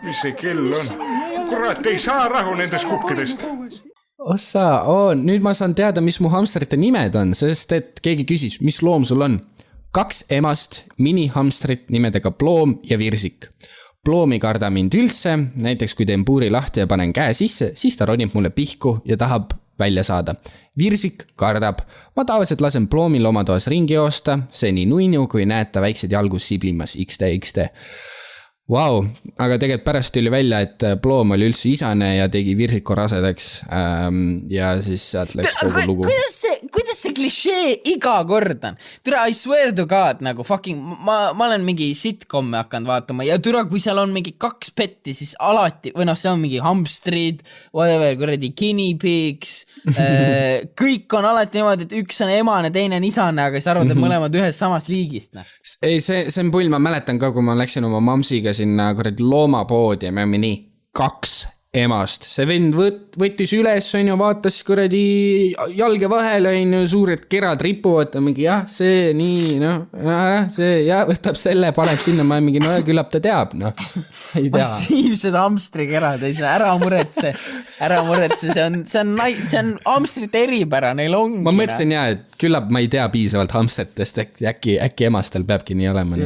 Mis see kell on? Kurat, ei saa rahu nendest kukkidest. Ossa, nüüd ma saan teada, mis mu hamstrite nimed on, sest et keegi küsis, mis loom sul on. 2 emast minihamstrit nimedega Ploom ja Virsik. Ploom ei karda mind üldse, näiteks kui teen puuri lahti ja panen käe sisse, siis ta ronib mulle pihku ja tahab välja saada. Virsik kardab. Ma tavaliselt lasen Ploomil oma toas ringi joosta, see nii nuinu, kui näed ta väiksed jalgus siblimas XD. Vau, aga tegelikult pärast tuli välja, et Ploom oli üldse isane ja tegi Virsiku rasedaks ja siis sealt läks kogu lugu. Kuidas see klišee iga kord on? Türa, I swear to God, nagu fucking, ma olen mingi sitcomi hakanud vaatama ja türa, kui seal on mingi 2 petti, siis alati, või noh, see on mingi hamstrid, whatever, kuradi guinea pigs, kõik on alati niimoodi, et üks on emane, teine on isane, aga siis arvad, et mõlemad ühes samast liigist. Ne? Ei, see on pull, ma mäletan ka, kui ma läksin oma mamsiga sinna kuradi loomapoodi ja me olime nii 2 emast. See vend võttis üles, on ju, vaatas kuradi jalge vahele, on ju, suured kerad ripuvad, mingi jah, see nii, noh, see jah, võtab selle, paneb sinna, ma mingi, no küllap ta teab, noh, ei tea. Massiivsed hamstrikerad, ei saa, ära muretse, see on hamstrite eripära, neil ongi. Ma mõtlesin jah, et küllap ma ei tea piisavalt hamstritest, äkki emastel peabki nii olema.